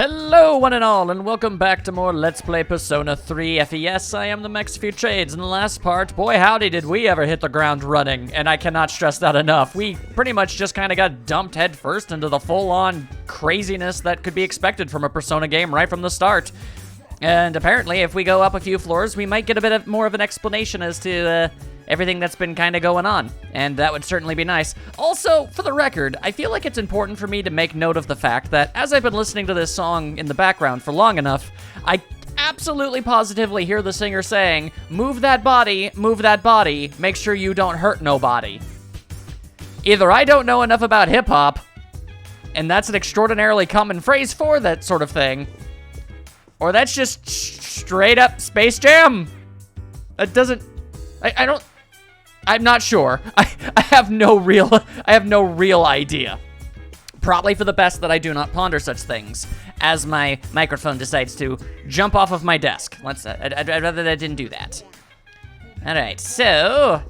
Hello one and all, and welcome back to more Let's Play Persona 3 FES. I am the Max Few Trades. In the last part, boy howdy did we ever hit the ground running, and I cannot stress that enough. We pretty much just kind of got dumped head first into the full-on craziness that could be expected from a Persona game right from the start. And apparently, if we go up a few floors, we might get a bit more of an explanation as to everything that's been kind of going on, and that would certainly be nice. Also, for the record, I feel like it's important for me to make note of the fact that as I've been listening to this song in the background for long enough, I absolutely positively hear the singer saying, move that body, make sure you don't hurt nobody. Either I don't know enough about hip-hop, and that's an extraordinarily common phrase for that sort of thing, or that's just straight up Space Jam. That doesn't... I'm not sure. I have no real idea. Probably for the best that I do not ponder such things, as my microphone decides to jump off of my desk. I'd rather that I didn't do that. All right, so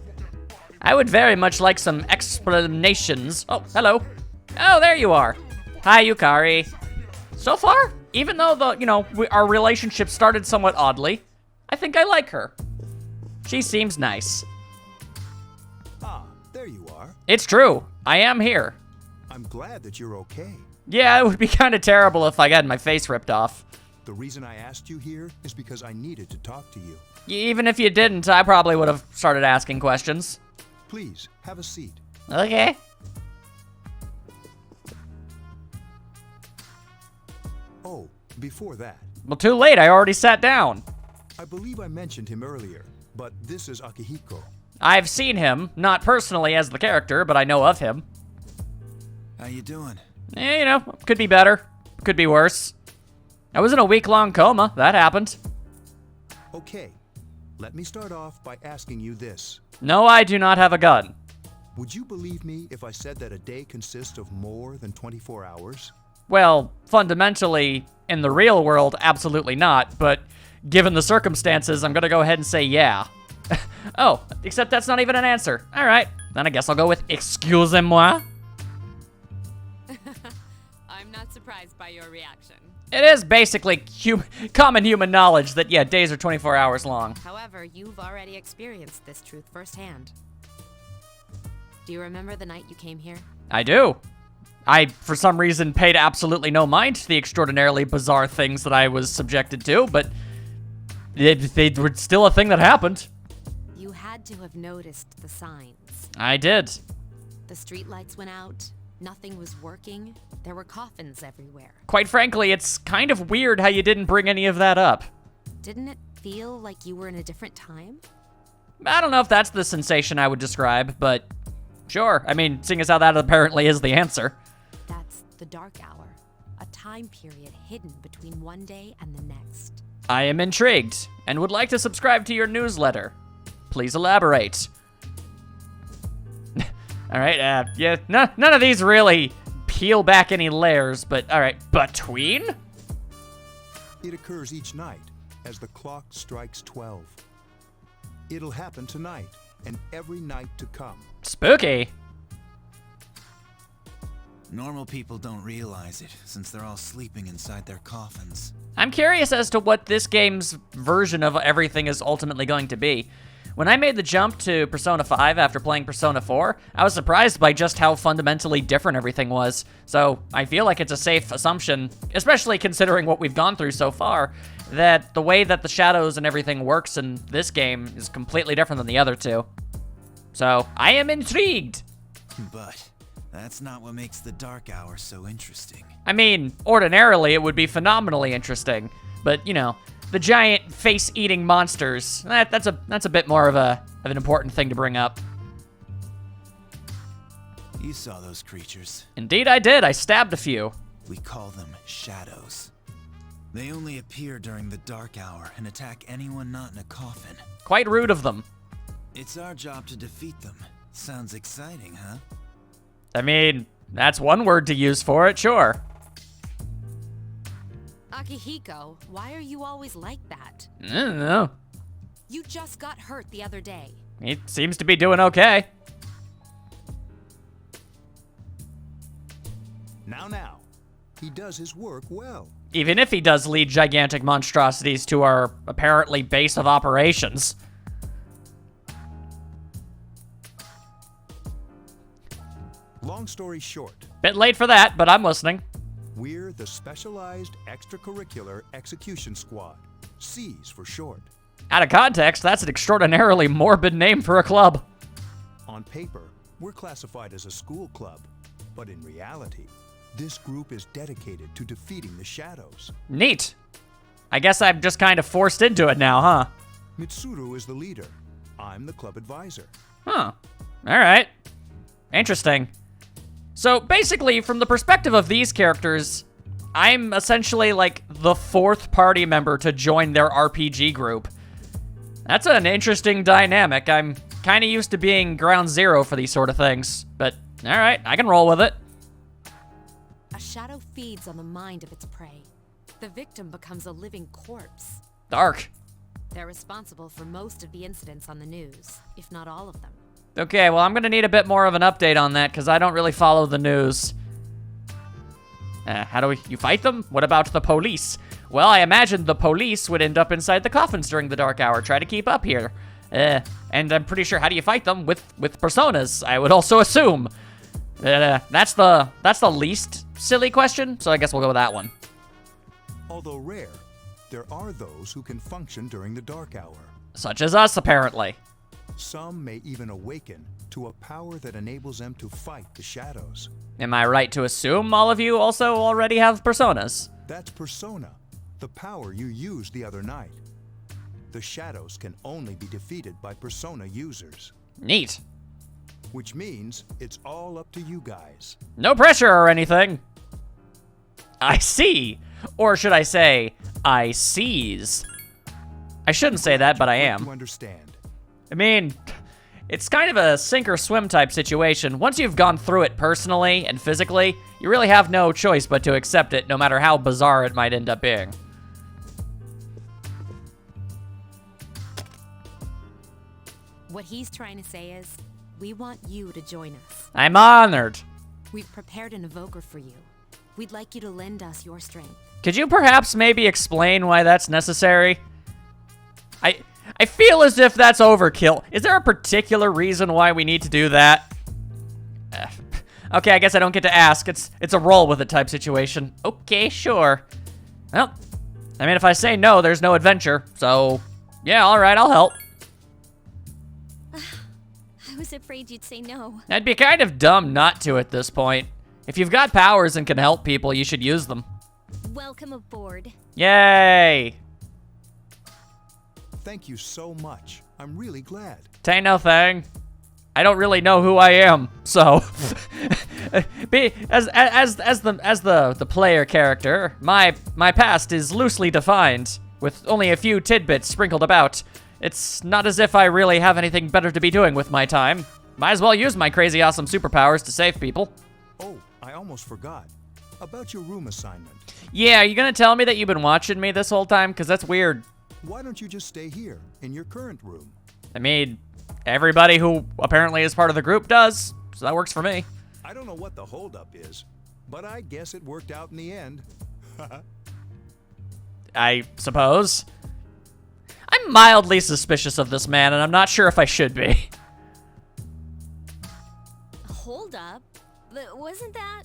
I would very much like some explanations. Oh, hello. Oh, there you are. Hi, Yukari. So far, even though our relationship started somewhat oddly, I think I like her. She seems nice. There you are. It's true. I am here. I'm glad that you're okay. Yeah, it would be kind of terrible if I got my face ripped off. The reason I asked you here is because I needed to talk to you. Even if you didn't, I probably would have started asking questions. Please, have a seat. Okay. Oh, before that. Well, too late. I already sat down. I believe I mentioned him earlier, but this is Akihiko. I've seen him, not personally as the character, but I know of him. How you doing? Could be better. Could be worse. I was in a week-long coma. That happened. Okay, let me start off by asking you this. No, I do not have a gun. Would you believe me if I said that a day consists of more than 24 hours? Well, fundamentally, in the real world, absolutely not, but given the circumstances, I'm gonna go ahead and say yeah. Oh, except that's not even an answer. All right, then I guess I'll go with excusez-moi. I'm not surprised by your reaction. It is basically common human knowledge that, yeah, days are 24 hours long. However, you've already experienced this truth firsthand. Do you remember the night you came here? I do. I, for some reason, paid absolutely no mind to the extraordinarily bizarre things that I was subjected to, but they were still a thing that happened. You had to have noticed the signs. I did. The streetlights went out, nothing was working, there were coffins everywhere. Quite frankly, it's kind of weird how you didn't bring any of that up. Didn't it feel like you were in a different time? I don't know if that's the sensation I would describe, but sure. I mean, seeing as how that apparently is the answer. That's the dark hour, a time period hidden between one day and the next. I am intrigued and would like to subscribe to your newsletter. Please elaborate. All right, yeah, none of these really peel back any layers, but all right, between? It occurs each night as the clock strikes 12. It'll happen tonight and every night to come. Spooky. Normal people don't realize it, since they're all sleeping inside their coffins. I'm curious as to what this game's version of everything is ultimately going to be. When I made the jump to Persona 5 after playing Persona 4, I was surprised by just how fundamentally different everything was. So I feel like it's a safe assumption, especially considering what we've gone through so far, that the way that the shadows and everything works in this game is completely different than the other two. So I am intrigued. But that's not what makes the dark hour so interesting. I mean, ordinarily it would be phenomenally interesting, but the giant face-eating monsters, that's a bit more of an important thing to bring up. You saw those creatures. Indeed I did. I stabbed a few. We call them shadows. They only appear during the dark hour and attack anyone not in a coffin. Quite rude of them. It's our job to defeat them. Sounds exciting, huh? I mean, that's one word to use for it, sure. Akihiko, why are you always like that? I don't know. You just got hurt the other day. He seems to be doing okay. Now. He does his work well. Even if he does lead gigantic monstrosities to our apparently base of operations. Long story short, Bit late for that, but I'm listening. we're the Specialized Extracurricular Execution Squad. C's for short. Out of context, that's an extraordinarily morbid name for a club. On paper, we're classified as a school club, but in reality, this group is dedicated to defeating the shadows. Neat. I guess I'm just kind of forced into it now, huh? Mitsuru is the leader. I'm the club advisor. Huh. Alright. Interesting. So basically, from the perspective of these characters, I'm essentially like the fourth party member to join their RPG group. That's an interesting dynamic. I'm kind of used to being ground zero for these sort of things, but alright, I can roll with it. A shadow feeds on the mind of its prey. The victim becomes a living corpse. Dark. They're responsible for most of the incidents on the news, if not all of them. Okay, well, I'm gonna need a bit more of an update on that, because I don't really follow the news. How do you fight them? What about the police? Well, I imagine the police would end up inside the coffins during the dark hour. Try to keep up here. And I'm pretty sure, how do you fight them? With personas, I would also assume. That's the least silly question, so I guess we'll go with that one. Although rare, there are those who can function during the dark hour. Such as us, apparently. Some may even awaken to a power that enables them to fight the shadows. Am I right to assume all of you also already have personas? That's persona, the power you used the other night. The shadows can only be defeated by persona users, Neat. which means it's all up to you guys. No pressure or anything. I see. Or should I say, I sees. I shouldn't say that, but I am. You understand. I mean, it's kind of a sink or swim type situation. Once you've gone through it personally and physically, you really have no choice but to accept it, no matter how bizarre it might end up being. What he's trying to say is, we want you to join us. I'm honored. We've prepared an evoker for you. We'd like you to lend us your strength. Could you perhaps maybe explain why that's necessary? I feel as if that's overkill. Is there a particular reason why we need to do that? Okay, I guess I don't get to ask. It's a roll with it type situation. Okay, sure. Well, I mean, if I say no, there's no adventure. So, yeah, all right, I'll help. I was afraid you'd say no. I'd be kind of dumb not to at this point. If you've got powers and can help people, you should use them. Welcome aboard. Yay! Thank you so much. I'm really glad. Tain't no thing. I don't really know who I am, so as the player character, my past is loosely defined, with only a few tidbits sprinkled about. It's not as if I really have anything better to be doing with my time. Might as well use my crazy awesome superpowers to save people. Oh, I almost forgot. About your room assignment. Yeah, are you gonna tell me that you've been watching me this whole time? Because that's weird. Why don't you just stay here, in your current room? I mean, everybody who apparently is part of the group does, so that works for me. I don't know what the holdup is, but I guess it worked out in the end. I suppose. I'm mildly suspicious of this man, and I'm not sure if I should be. Hold up. Wasn't that...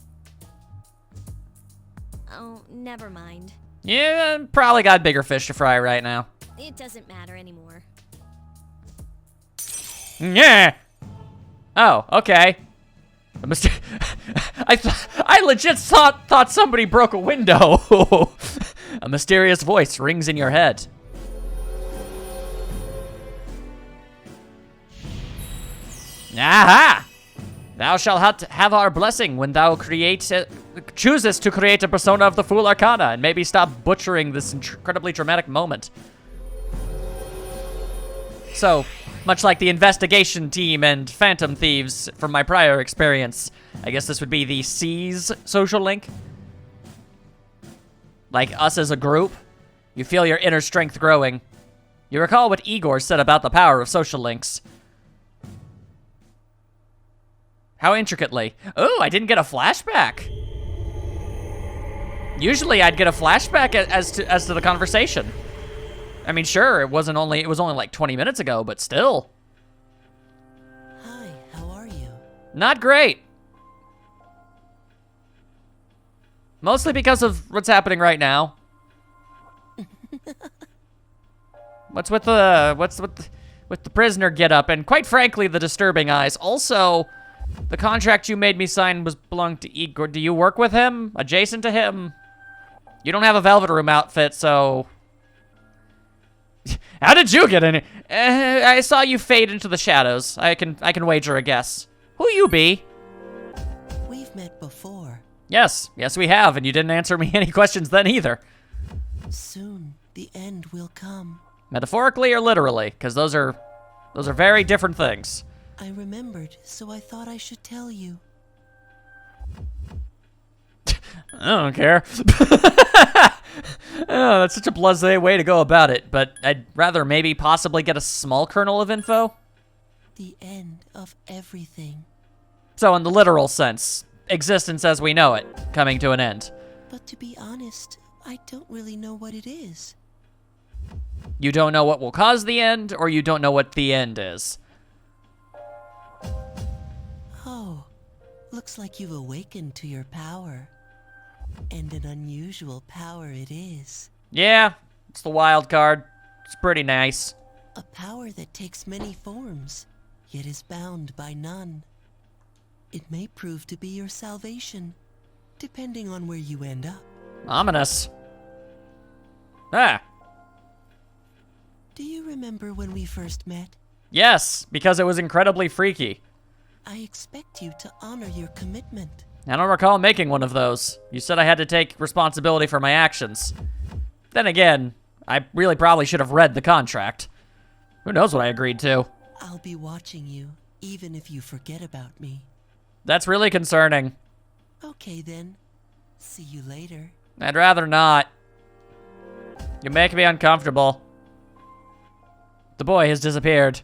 Oh, never mind. Yeah, probably got bigger fish to fry right now. It doesn't matter anymore. Yeah. Oh, okay. I legit thought somebody broke a window. A mysterious voice rings in your head. Aha! Thou shalt have our blessing when thou choosest to create a persona of the Fool Arcana, and maybe stop butchering this incredibly dramatic moment. So, much like the investigation team and Phantom Thieves from my prior experience, I guess this would be the C's social link. Like us as a group, you feel your inner strength growing. You recall what Igor said about the power of social links. How intricately. Oh, I didn't get a flashback. Usually I'd get a flashback as to the conversation. I mean, sure, it was only like 20 minutes ago, but still. Hi, how are you? Not great. Mostly because of what's happening right now. What's with the prisoner getup, and quite frankly, the disturbing eyes. Also, the contract you made me sign belonged to Igor. Do you work with him? Adjacent to him? You don't have a Velvet Room outfit, so... How did you get in here? I saw you fade into the shadows. I can wager a guess. Who you be? We've met before. Yes, we have, and you didn't answer me any questions then either. Soon, the end will come. Metaphorically or literally? Because those are very different things. I remembered, so I thought I should tell you. I don't care. Oh, that's such a blasé way to go about it, but I'd rather maybe possibly get a small kernel of info. The end of everything. So in the literal sense, existence as we know it, coming to an end. But to be honest, I don't really know what it is. You don't know what will cause the end, or you don't know what the end is? Oh, looks like you've awakened to your power. And an unusual power it is. Yeah, it's the wild card. It's pretty nice. A power that takes many forms, yet is bound by none. It may prove to be your salvation, depending on where you end up. Ominous. Ah, Do you remember when we first met? yes, because it was incredibly freaky. I expect you to honor your commitment. I don't recall making one of those. You said I had to take responsibility for my actions. Then again, I really probably should have read the contract. Who knows what I agreed to? I'll be watching you, even if you forget about me. That's really concerning. Okay then. See you later. I'd rather not. You make me uncomfortable. The boy has disappeared.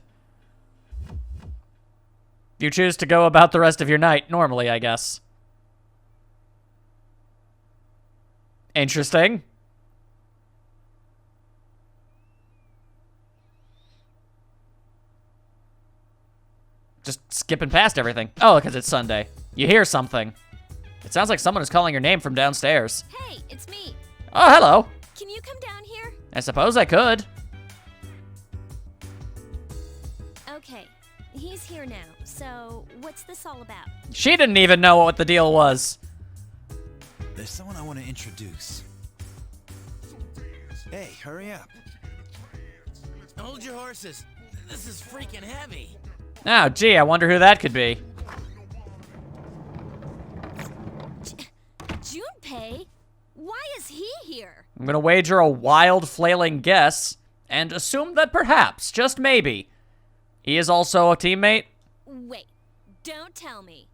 You choose to go about the rest of your night normally, I guess. Interesting. Just skipping past everything. Oh, because it's Sunday. You hear something. It sounds like someone is calling your name from downstairs. Hey, it's me. Oh, hello. Can you come down here? I suppose I could. Okay, he's here now. So, what's this all about? She didn't even know what the deal was. There's someone I want to introduce. Hey, hurry up. Hold your horses. This is freaking heavy. Oh, gee, I wonder who that could be. Junpei? Why is he here? I'm gonna wager a wild, flailing guess and assume that perhaps, just maybe, he is also a teammate. Wait, don't tell me.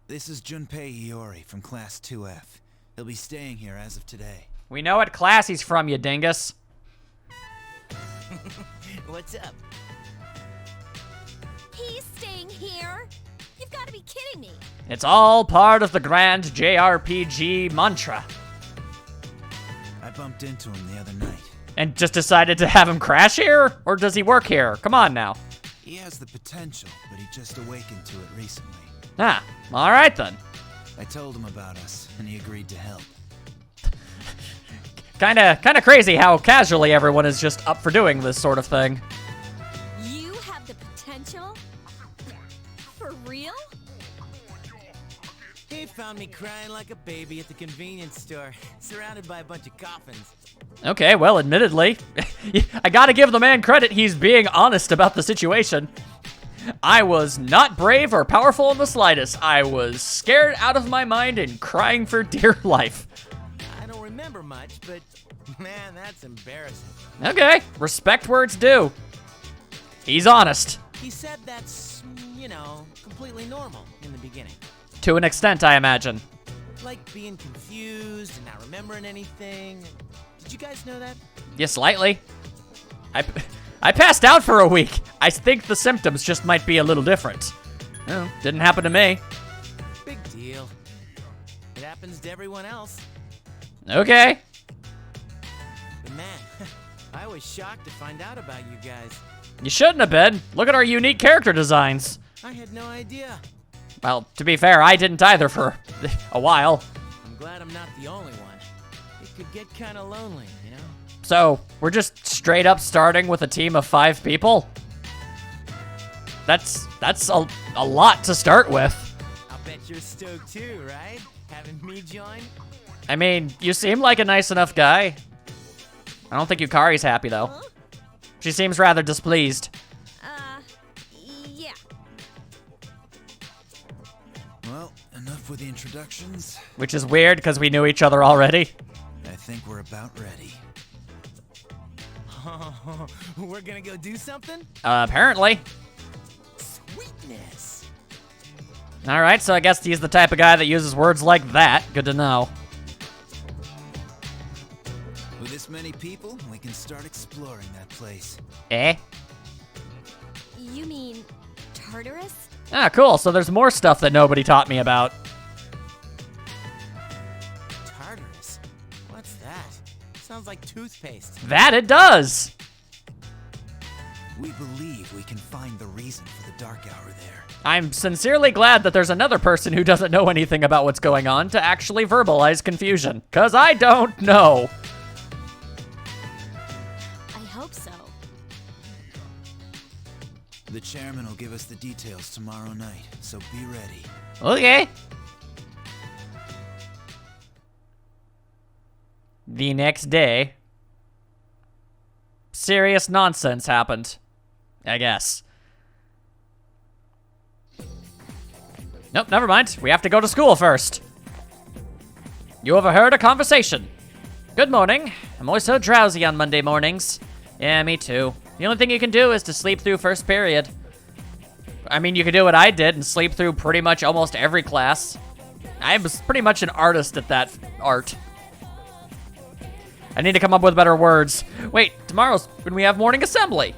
This is Junpei Iori from Class 2F. He'll be staying here as of today. We know what class he's from, you dingus. What's up? He's staying here? You've got to be kidding me. It's all part of the grand JRPG mantra. I bumped into him the other night. And just decided to have him crash here? Or does he work here? Come on now. He has the potential, but he just awakened to it recently. Ah, all right then. I told him about us, and he agreed to help. Kinda crazy how casually everyone is just up for doing this sort of thing. You have the potential? For real? He found me crying like a baby at the convenience store, surrounded by a bunch of coffins. Okay, well, admittedly, I gotta give the man credit, he's being honest about the situation. I was not brave or powerful in the slightest. I was scared out of my mind and crying for dear life. I don't remember much, but man, that's embarrassing. Okay, respect where it's due. He's honest. He said that's, completely normal in the beginning. To an extent, I imagine. Like being confused and not remembering anything. Did you guys know that? Yeah, slightly. I passed out for a week. I think the symptoms just might be a little different. Well, didn't happen to me. Big deal. It happens to everyone else. Okay. But man, I was shocked to find out about you guys. You shouldn't have been. Look at our unique character designs. I had no idea. Well, to be fair, I didn't either for a while. I'm glad I'm not the only one. It could get kind of lonely, you know? So, we're just straight up starting with a team of 5 people? That's a lot to start with. I'll bet you're stoked too, right? Having me join? I mean, you seem like a nice enough guy. I don't think Yukari's happy, though. Huh? She seems rather displeased. Yeah. Well, enough with the introductions. Which is weird, because we knew each other already. I think we're about ready. We're gonna go do something? Apparently. Sweetness. Alright, so I guess he's the type of guy that uses words like that. Good to know. With this many people, we can start exploring that place. Eh? You mean Tartarus? Ah, cool. So there's more stuff that nobody taught me about. Tartarus? What's that? Sounds like toothpaste. That it does! We believe we can find the reason for the dark hour there. I'm sincerely glad that there's another person who doesn't know anything about what's going on to actually verbalize confusion. 'Cause I don't know. I hope so. The chairman will give us the details tomorrow night, so be ready. Okay. The next day, serious nonsense happened. I guess. Nope, never mind. We have to go to school first. You overheard a conversation. Good morning. I'm always so drowsy on Monday mornings. Yeah, me too. The only thing you can do is to sleep through first period. I mean, you could do what I did and sleep through pretty much almost every class. I was pretty much an artist at that art. I need to come up with better words. Wait, tomorrow's when we have morning assembly.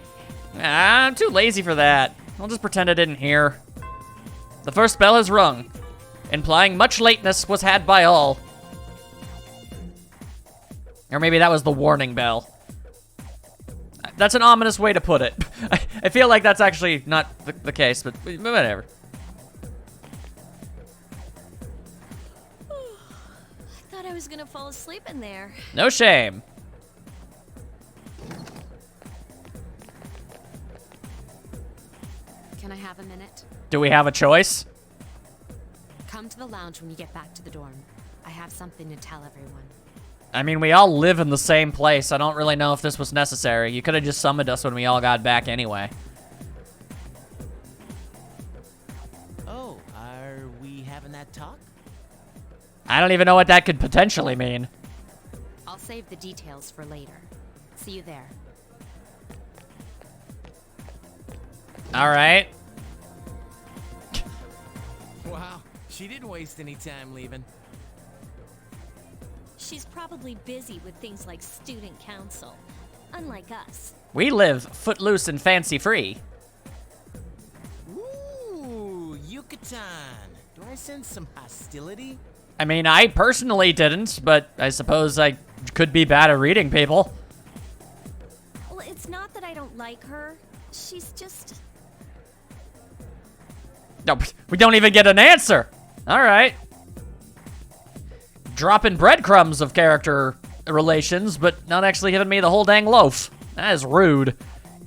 I'm too lazy for that. I'll just pretend I didn't hear. The first bell has rung, implying much lateness was had by all. Or maybe that was the warning bell. That's an ominous way to put it. I feel like that's actually not the case, but whatever. I thought I was gonna fall asleep in there. No shame. Can I have a minute? Do we have a choice? Come to the lounge when you get back to the dorm. I have something to tell everyone. I mean, we all live in the same place. I don't really know if this was necessary. You could have just summoned us when we all got back anyway. Oh, are we having that talk? I don't even know what that could potentially mean. I'll save the details for later. See you there. All right. Wow, she didn't waste any time leaving. She's probably busy with things like student council, unlike us. We live footloose and fancy-free. Ooh, Yucatan. Do I sense some hostility? I mean, I personally didn't, but I suppose I could be bad at reading people. Well, it's not that I don't like her. She's just... No, we don't even get an answer. All right. Dropping breadcrumbs of character relations, but not actually giving me the whole dang loaf. That is rude.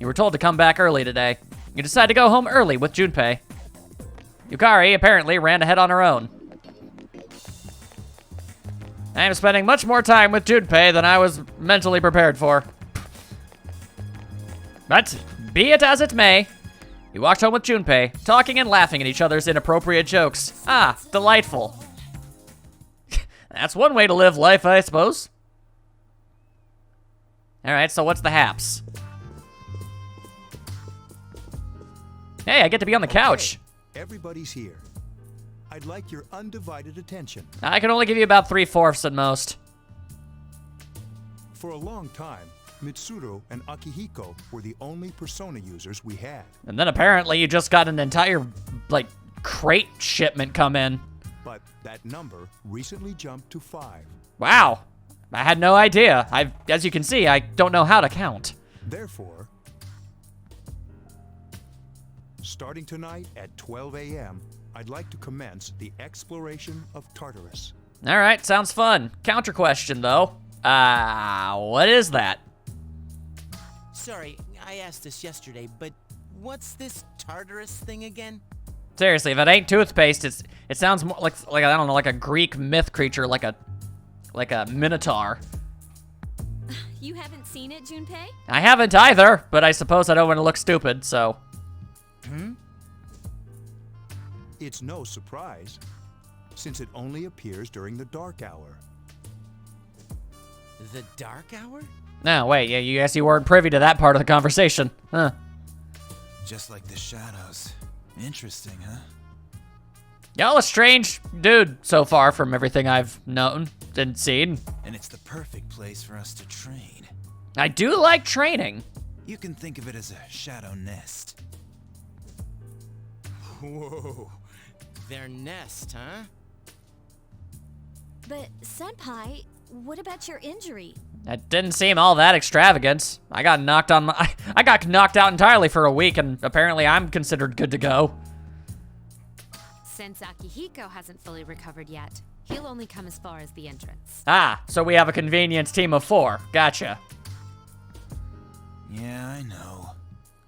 You were told to come back early today. You decided to go home early with Junpei. Yukari apparently ran ahead on her own. I am spending much more time with Junpei than I was mentally prepared for. But, be it as it may, we walked home with Junpei, talking and laughing at each other's inappropriate jokes. Ah, delightful. That's one way to live life, I suppose. Alright, so what's the haps? Hey, I get to be on the couch. Okay, everybody's here. I'd like your undivided attention. I can only give you about 3/4 at most. For a long time, Mitsuru and Akihiko were the only Persona users we had. And then apparently you just got an entire, like, crate shipment come in. but that number recently jumped to 5. Wow. I had no idea. As you can see, I don't know how to count. Therefore, starting tonight at 12 a.m., I'd like to commence the exploration of Tartarus. All right, sounds fun. Counter question, though. What is that? Sorry, I asked this yesterday, but what's this Tartarus thing again? Seriously, if it ain't toothpaste, it sounds more like I don't know, like a Greek myth creature, like a minotaur. You haven't seen it, Junpei? I haven't either, but I suppose I don't want to look stupid, so. It's no surprise, since it only appears during the dark hour. The dark hour? No, wait, yeah, you guess you weren't privy to that part of the conversation. Huh. Just like the shadows. Interesting, huh? Y'all a strange dude so far from everything I've known and seen. And it's the perfect place for us to train. I do like training. You can think of it as a shadow nest. Whoa. Their nest, huh? But, Senpai, what about your injury? That didn't seem all that extravagant. I got knocked out entirely for a week, and apparently I'm considered good to go. Since Akihiko hasn't fully recovered yet, he'll only come as far as the entrance. Ah, so we have a convenient team of 4. Gotcha. Yeah, I know.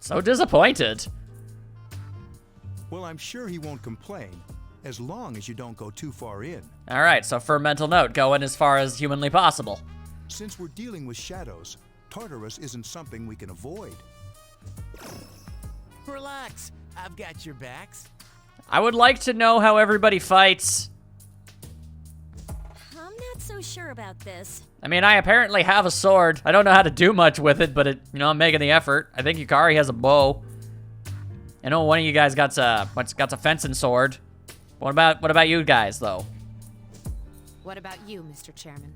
So disappointed. Well, I'm sure he won't complain, as long as you don't go too far in. All right, so for a mental note, go in as far as humanly possible. Since we're dealing with shadows, Tartarus isn't something we can avoid. Relax, I've got your backs. I would like to know how everybody fights. I'm not so sure about this. I mean, I apparently have a sword. I don't know how to do much with it, but I'm making the effort. I think Yukari has a bow. I know one of you guys got a fencing sword. What about you guys, though? What about you, Mr. Chairman?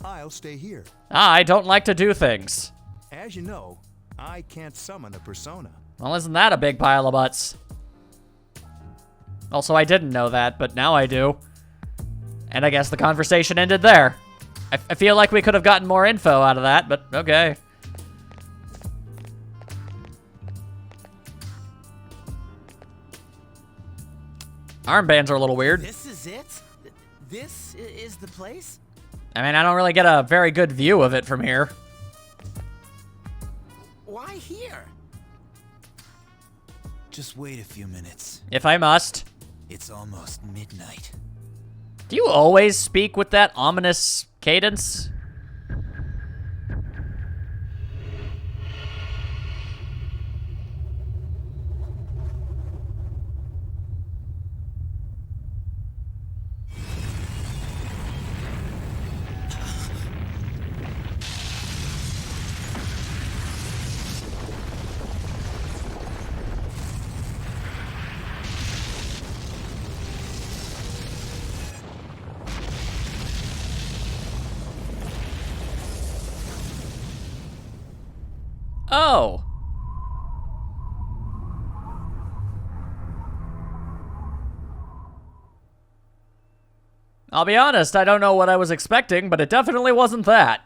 I'll stay here. I don't like to do things. As you know, I can't summon a persona. Well, isn't that a big pile of butts? Also, I didn't know that, but now I do. And I guess the conversation ended there. I feel like we could have gotten more info out of that, but okay. Armbands are a little weird. This is it? This is the place? I mean, I don't really get a very good view of it from here. Why here? Just wait a few minutes. If I must. It's almost midnight. Do you always speak with that ominous cadence? Oh. I'll be honest, I don't know what I was expecting, but it definitely wasn't that.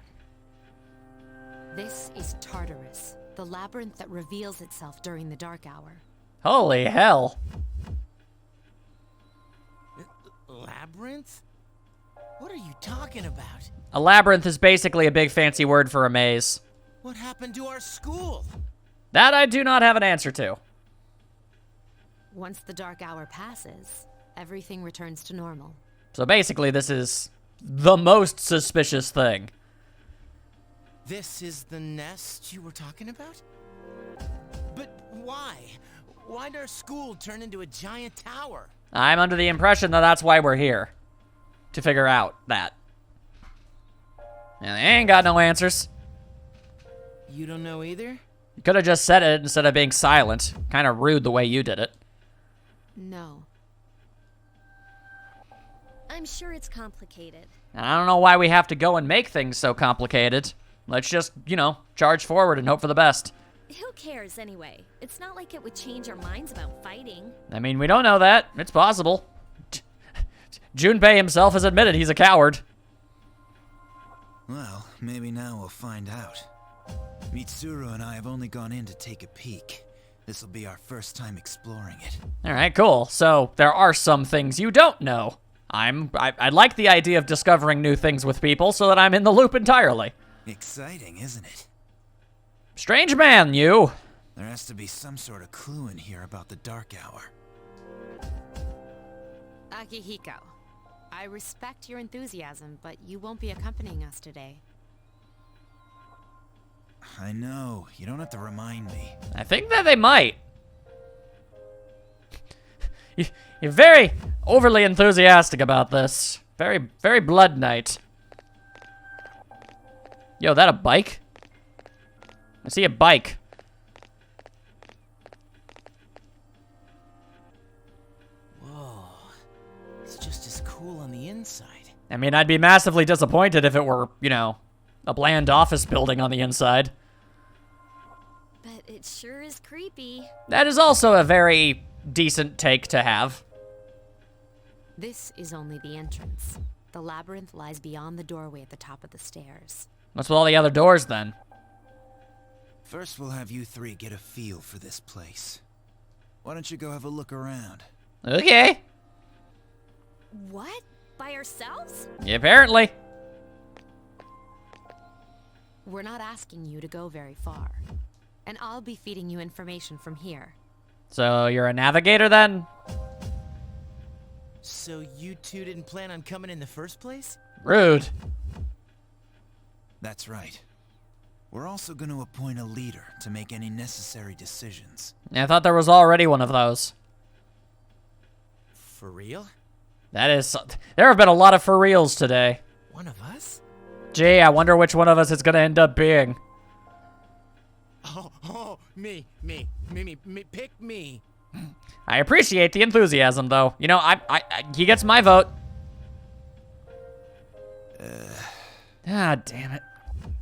This is Tartarus, the labyrinth that reveals itself during the dark hour. Holy hell. Labyrinth? What are you talking about? A labyrinth is basically a big fancy word for a maze. What happened to our school? That I do not have an answer to. Once the dark hour passes, everything returns to normal. So basically, this is the most suspicious thing. This is the nest you were talking about? But why? Why'd our school turn into a giant tower? I'm under the impression that that's why we're here. To figure out that. And they ain't got no answers. You don't know either? You could have just said it instead of being silent. Kind of rude the way you did it. No. I'm sure it's complicated. And I don't know why we have to go and make things so complicated. Let's just, charge forward and hope for the best. Who cares anyway? It's not like it would change our minds about fighting. I mean, we don't know that. It's possible. Junpei himself has admitted he's a coward. Well, maybe now we'll find out. Mitsuru and I have only gone in to take a peek. This'll be our first time exploring it. All right, cool. So there are some things you don't know. I like the idea of discovering new things with people so that I'm in the loop entirely. Exciting, isn't it? Strange man, you. There has to be some sort of clue in here about the Dark Hour. Akihiko, I respect your enthusiasm, but you won't be accompanying us today. I know. You don't have to remind me. I think that they might. You're very overly enthusiastic about this. Very Blood Knight. Yo, that a bike? I see a bike. Whoa. It's just as cool on the inside. I mean, I'd be massively disappointed if it were, you know, a bland office building on the inside. But it sure is creepy. That is also a very decent take to have. This is only the entrance. The labyrinth lies beyond the doorway at the top of the stairs. What's with all the other doors, then? First, we'll have you three get a feel for this place. Why don't you go have a look around? Okay. What? By ourselves? Yeah, apparently. We're not asking you to go very far. And I'll be feeding you information from here. So you're a navigator, then? So you two didn't plan on coming in the first place? Rude. That's right. We're also going to appoint a leader to make any necessary decisions. I thought there was already one of those. For real? That is... There have been a lot of for reals today. One of us? Gee, I wonder which one of us it's gonna end up being. Oh, me, pick me. I appreciate the enthusiasm, though. You know, he gets my vote. Ah, damn it.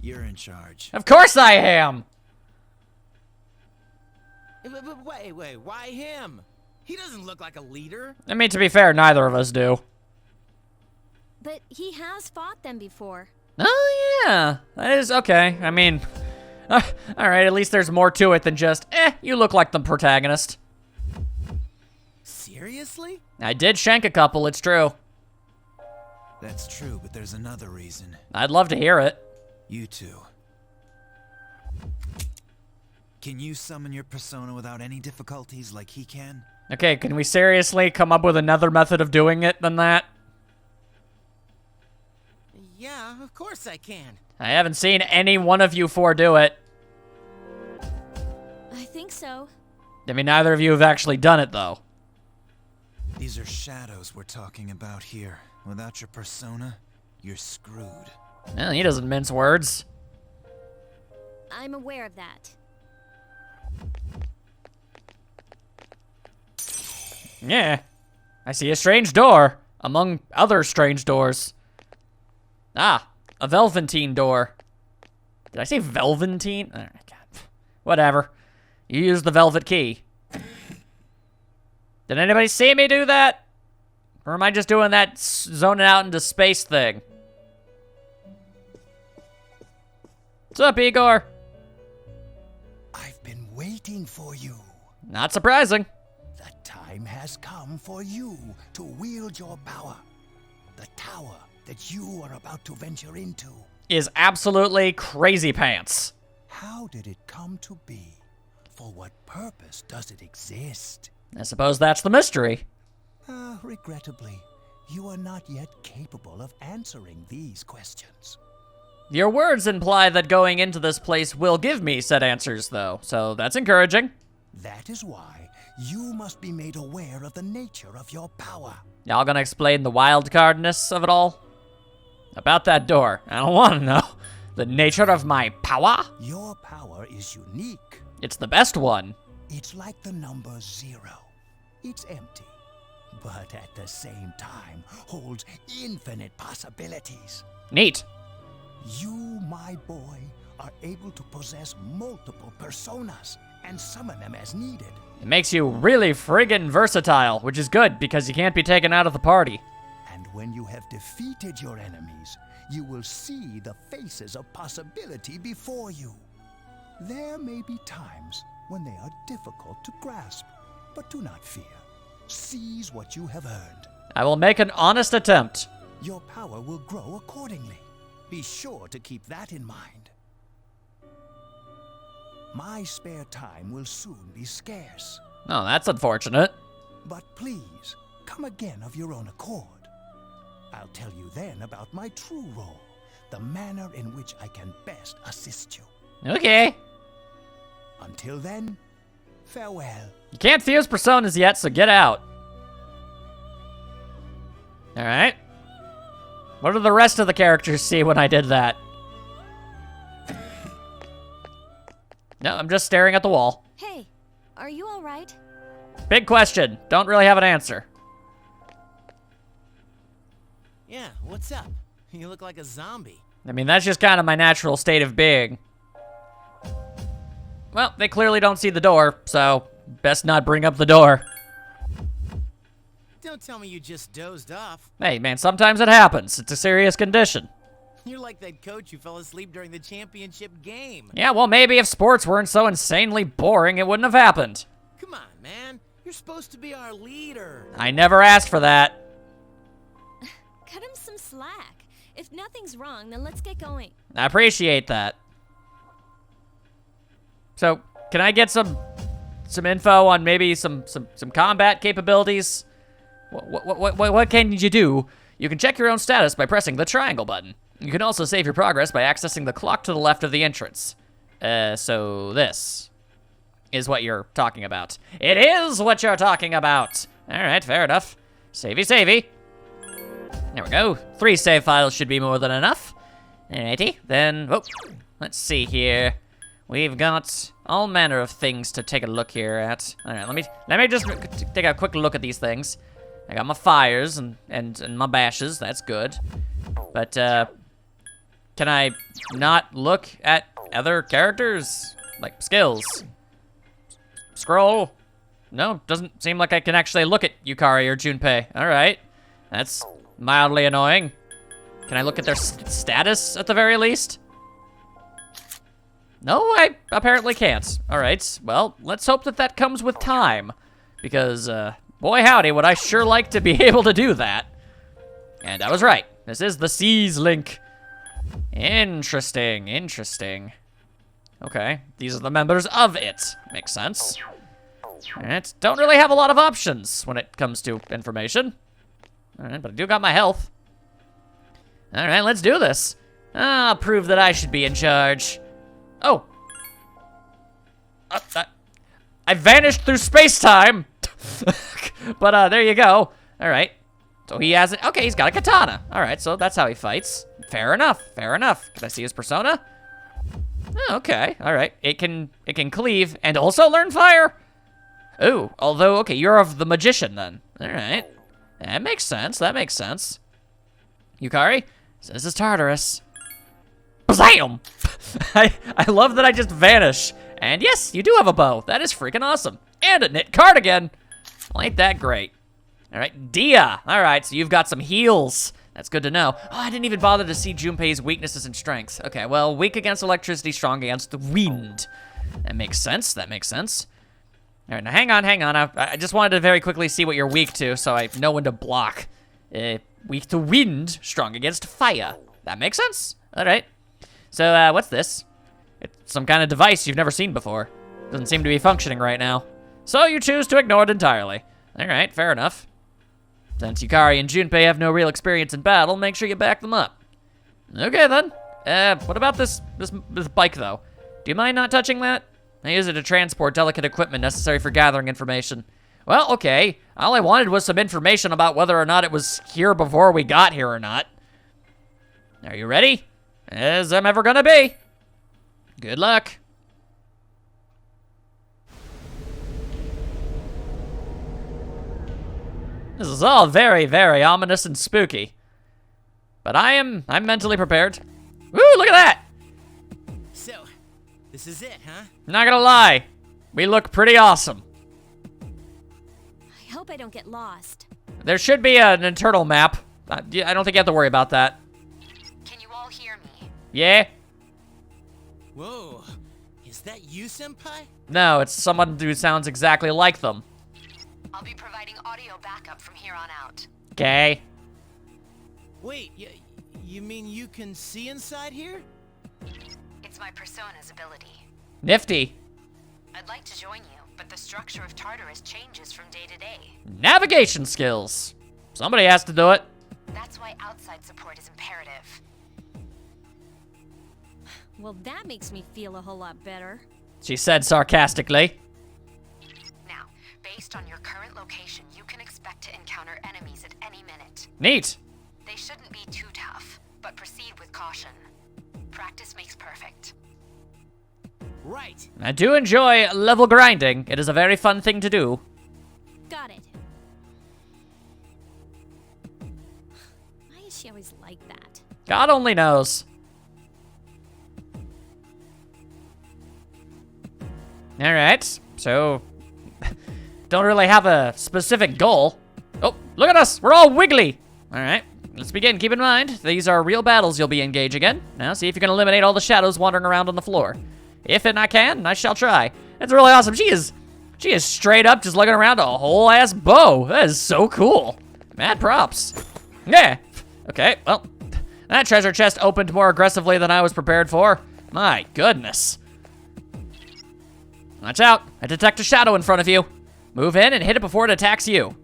You're in charge. Of course I am! But wait, why him? He doesn't look like a leader. I mean, to be fair, neither of us do. But he has fought them before. Oh, yeah. That is okay. I mean, alright, at least there's more to it than just, you look like the protagonist. Seriously? I did shank a couple, it's true. That's true, but there's another reason. I'd love to hear it. You two. Can you summon your persona without any difficulties like he can? Okay, can we seriously come up with another method of doing it than that? Yeah, of course I can. I haven't seen any one of you four do it. I think so. I mean, neither of you have actually done it, though. These are shadows we're talking about here. Without your persona, you're screwed. Well, he doesn't mince words. I'm aware of that. Yeah. I see a strange door, among other strange doors. Ah, a Velventine door. Did I say Velventine? Oh, God. Whatever. You use the velvet key. Did anybody see me do that? Or am I just doing that zoning out into space thing? What's up, Igor? I've been waiting for you. Not surprising. The time has come for you to wield your power. The tower that you are about to venture into. Is absolutely crazy pants. How did it come to be? For what purpose does it exist? I suppose that's the mystery. Regrettably, you are not yet capable of answering these questions. Your words imply that going into this place will give me said answers, though, so that's encouraging. That is why you must be made aware of the nature of your power. Y'all gonna explain the wild cardness of it all? About that door, I don't want to know. The nature of my power? Your power is unique. It's the best one. It's like the number 0. It's empty, but at the same time holds infinite possibilities. Neat. You, my boy, are able to possess multiple personas and summon them as needed. It makes you really friggin' versatile, which is good because you can't be taken out of the party. And when you have defeated your enemies, you will see the faces of possibility before you. There may be times when they are difficult to grasp, but do not fear. Seize what you have earned. I will make an honest attempt. Your power will grow accordingly. Be sure to keep that in mind. My spare time will soon be scarce. Oh, that's unfortunate. But please, come again of your own accord. I'll tell you then about my true role, the manner in which I can best assist you. Okay. Until then, farewell. You can't fuse personas yet, so get out. Alright. What did the rest of the characters see when I did that? No, I'm just staring at the wall. Hey, are you all right? Big question. Don't really have an answer. Yeah, what's up? You look like a zombie. I mean, that's just kind of my natural state of being. Well, they clearly don't see the door, so best not bring up the door. Don't tell me you just dozed off. Hey, man, sometimes it happens. It's a serious condition. You're like that coach who fell asleep during the championship game. Yeah, well, maybe if sports weren't so insanely boring, it wouldn't have happened. Come on, man. You're supposed to be our leader. I never asked for that. Cut him some slack. If nothing's wrong, then let's get going. I appreciate that. So, can I get some info on maybe some combat capabilities? What can you do? You can check your own status by pressing the triangle button. You can also save your progress by accessing the clock to the left of the entrance. So this is what you're talking about. It is what you're talking about. All right, fair enough. Savey. There we go. 3 save files should be more than enough. Alrighty, then, let's see here. We've got all manner of things to take a look here at. All right, let me just take a quick look at these things. I got my fires and my bashes. That's good. But can I not look at other characters like skills? Scroll. No, doesn't seem like I can actually look at Yukari or Junpei. All right, that's mildly annoying. Can I look at their status at the very least? No, I apparently can't. All right, well, let's hope that comes with time. Because, boy howdy, would I sure like to be able to do that. And I was right. This is the Seas link. Interesting. Okay, these are the members of it. Makes sense. All right, don't really have a lot of options when it comes to information. All right, but I do got my health. All right, let's do this. I'll prove that I should be in charge. Oh. I vanished through space-time. But there you go. All right. So he has it. Okay, he's got a katana. All right, so that's how he fights. Fair enough. Can I see his persona? Oh, okay. All right. It can cleave and also learn fire. Ooh, although okay, you're of the magician then. All right. That makes sense. Yukari, so this is Tartarus. Bzam! I love that I just vanish. And yes, you do have a bow. That is freaking awesome. And a knit cardigan. Well, ain't that great? All right, Dia. All right, so you've got some heals. That's good to know. Oh, I didn't even bother to see Junpei's weaknesses and strengths. Okay, well, weak against electricity, strong against the wind. That makes sense. All right, now hang on. I just wanted to very quickly see what you're weak to, so I know when to block. Weak to wind, strong against fire. That makes sense. All right. So, what's this? It's some kind of device you've never seen before. Doesn't seem to be functioning right now. So you choose to ignore it entirely. All right, fair enough. Since Yukari and Junpei have no real experience in battle, make sure you back them up. Okay, then. What about this bike, though? Do you mind not touching that? I use it to transport delicate equipment necessary for gathering information. Well, okay. All I wanted was some information about whether or not it was here before we got here or not. Are you ready? As I'm ever gonna be. Good luck. This is all very, very ominous and spooky. But I'm mentally prepared. Woo, look at that! So, this is it, huh? Not gonna lie, we look pretty awesome. I hope I don't get lost. There should be an internal map I don't think you have to worry about that. Can you all hear me? Yeah? Whoa. Is that you, Senpai? No, it's someone who sounds exactly like them. I'll be providing audio backup from here on out. Okay. Wait, you mean you can see inside here? It's my persona's ability. Nifty. I'd like to join you, but the structure of Tartarus changes from day to day. Navigation skills. Somebody has to do it. That's why outside support is imperative. Well, that makes me feel a whole lot better. She said sarcastically. Now, based on your current location, you can expect to encounter enemies at any minute. Neat. They shouldn't be too tough, but proceed with caution. Practice makes perfect. Right. I do enjoy level grinding. It is a very fun thing to do. Got it. Why is she always like that? God only knows. Alright, so... don't really have a specific goal. Oh, look at us! We're all wiggly! Alright, let's begin. Keep in mind, these are real battles you'll be engaging in. Now, see if you can eliminate all the shadows wandering around on the floor. If and I can, I shall try. That's really awesome. She is straight up just looking around a whole ass bow. That is so cool. Mad props. Yeah. Okay, well, that treasure chest opened more aggressively than I was prepared for. My goodness. Watch out. I detect a shadow in front of you. Move in and hit it before it attacks you.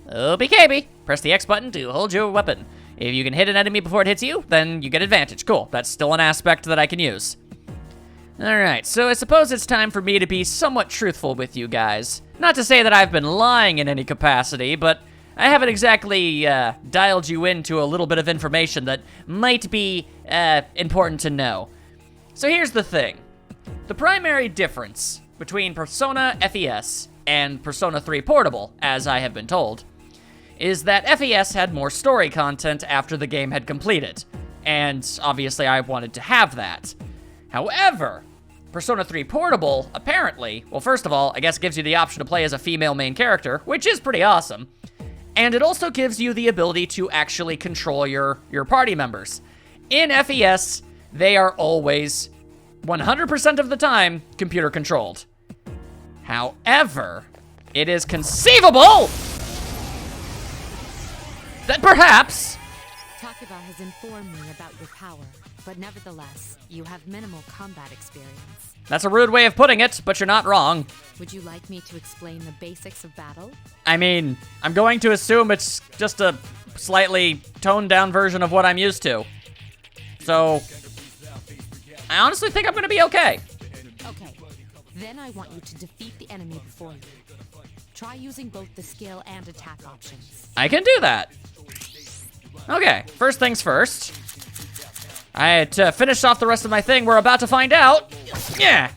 OBKB. Press the X button to hold your weapon. If you can hit an enemy before it hits you, then you get advantage. Cool. That's still an aspect that I can use. Alright, so I suppose it's time for me to be somewhat truthful with you guys. Not to say that I've been lying in any capacity, but I haven't exactly dialed you into a little bit of information that might be important to know. So here's the thing. The primary difference between Persona FES and Persona 3 Portable, as I have been told, is that FES had more story content after the game had completed. And obviously I wanted to have that. However, Persona 3 Portable, apparently, well, first of all, I guess gives you the option to play as a female main character, which is pretty awesome. And it also gives you the ability to actually control your party members. In FES, they are always, 100% of the time, computer controlled. However, it is conceivable that perhaps... Takuba has informed me about your power, but nevertheless, you have minimal combat experience. That's a rude way of putting it, but you're not wrong. Would you like me to explain the basics of battle? I mean, I'm going to assume it's just a slightly toned-down version of what I'm used to. So, I honestly think I'm going to be okay. Okay, then I want you to defeat the enemy before you. Try using both the skill and attack options. I can do that. Okay, first things first. To finish off the rest of my thing, we're about to find out. Yeah.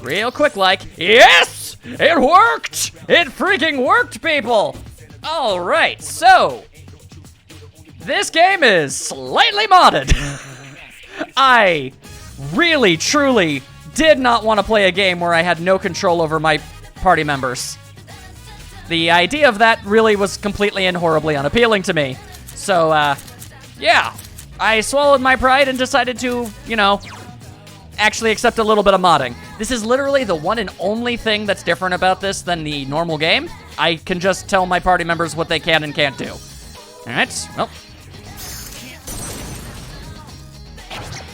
Real quick like. Yes! It worked! It freaking worked, people! Alright, so. This game is slightly modded. I really, truly did not want to play a game where I had no control over my party members. The idea of that really was completely and horribly unappealing to me. So, yeah. I swallowed my pride and decided to, you know, actually accept a little bit of modding. This is literally the one and only thing that's different about this than the normal game. I can just tell my party members what they can and can't do. Alright, well.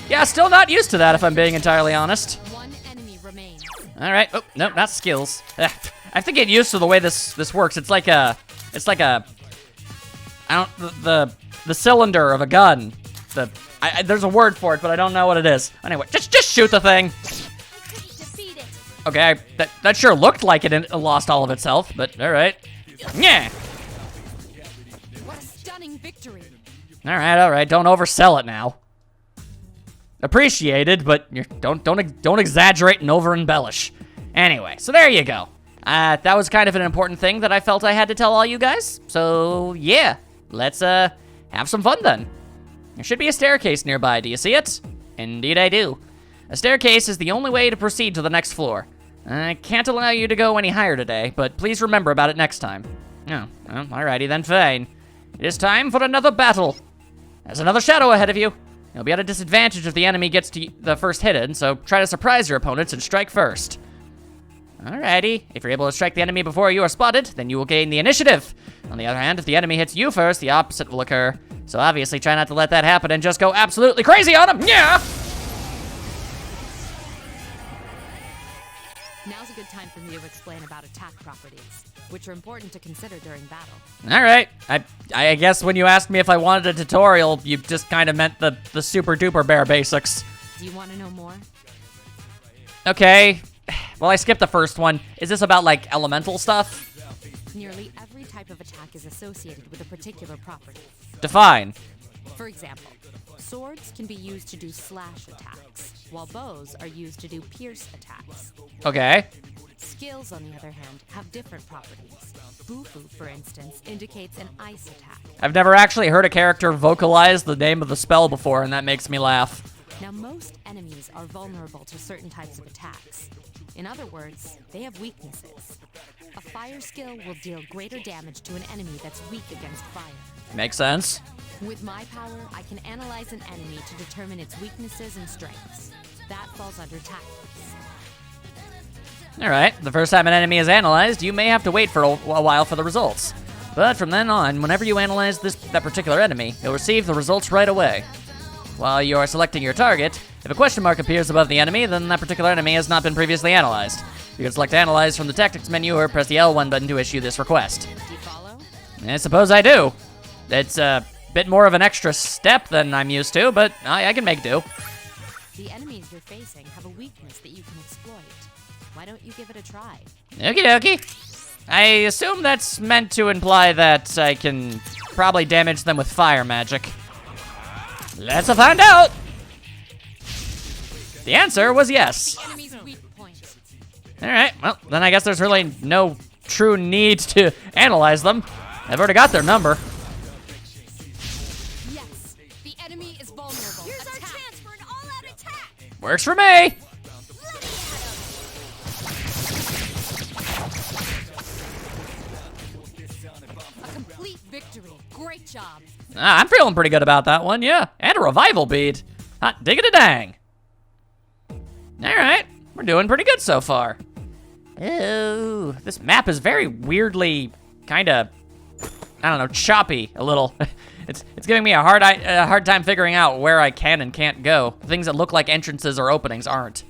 Yeah, still not used to that if I'm being entirely honest. One enemy remains. Alright, oh, no, not skills. I have to get used to the way this works. It's like a, the cylinder of a gun. There's a word for it, but I don't know what it is. Anyway, just shoot the thing. Defeat it. Okay, that sure looked like it lost all of its health, but all right. Yeah. What a stunning victory! All right. Don't oversell it now. Appreciated, but don't exaggerate and over embellish. Anyway, so there you go. That was kind of an important thing that I felt I had to tell all you guys. So yeah, let's have some fun then. There should be a staircase nearby. Do you see it? Indeed I do. A staircase is the only way to proceed to the next floor. I can't allow you to go any higher today, but please remember about it next time. Oh, well, alrighty then, fine. It is time for another battle. There's another shadow ahead of you. You'll be at a disadvantage if the enemy gets to the first hit in, so try to surprise your opponents and strike first. Alrighty, if you're able to strike the enemy before you are spotted, then you will gain the initiative. On the other hand, if the enemy hits you first, the opposite will occur. So obviously try not to let that happen and just go absolutely crazy on him. Yeah! Now's a good time for me to explain about attack properties, which are important to consider during battle. Alright, I guess when you asked me if I wanted a tutorial, you just kind of meant the super duper bare basics. Do you want to know more? Okay. Well, I skipped the first one. Is this about, like, elemental stuff? Nearly every type of attack is associated with a particular property. Define. For example, swords can be used to do slash attacks, while bows are used to do pierce attacks. Okay. Skills, on the other hand, have different properties. Bufu, for instance, indicates an ice attack. I've never actually heard a character vocalize the name of the spell before, and that makes me laugh. Now, most enemies are vulnerable to certain types of attacks. In other words, they have weaknesses. A fire skill will deal greater damage to an enemy that's weak against fire. Makes sense. With my power, I can analyze an enemy to determine its weaknesses and strengths. That falls under tactics. Alright, the first time an enemy is analyzed, you may have to wait for a while for the results. But from then on, whenever you analyze that particular enemy, you'll receive the results right away. While you are selecting your target, if a question mark appears above the enemy, then that particular enemy has not been previously analyzed. You can select Analyze from the Tactics menu or press the L1 button to issue this request. Do you follow? I suppose I do. It's a bit more of an extra step than I'm used to, but I can make do. The enemies you're facing have a weakness that you can exploit. Why don't you give it a try? Okie dokie. I assume that's meant to imply that I can probably damage them with fire magic. Let's find out! The answer was yes. Enemy's weak point. Alright, well, then I guess there's really no true need to analyze them. I've already got their number. Yes, the enemy is vulnerable. Here's our Attack. chance for an all-out attack. Works for me! A complete victory. Great job. I'm feeling pretty good about that one, yeah. And a revival bead. Hot diggity dang. Alright, we're doing pretty good so far. Oh, this map is very weirdly kinda, I don't know, choppy a little. It's giving me a hard time figuring out where I can and can't go. Things that look like entrances or openings aren't.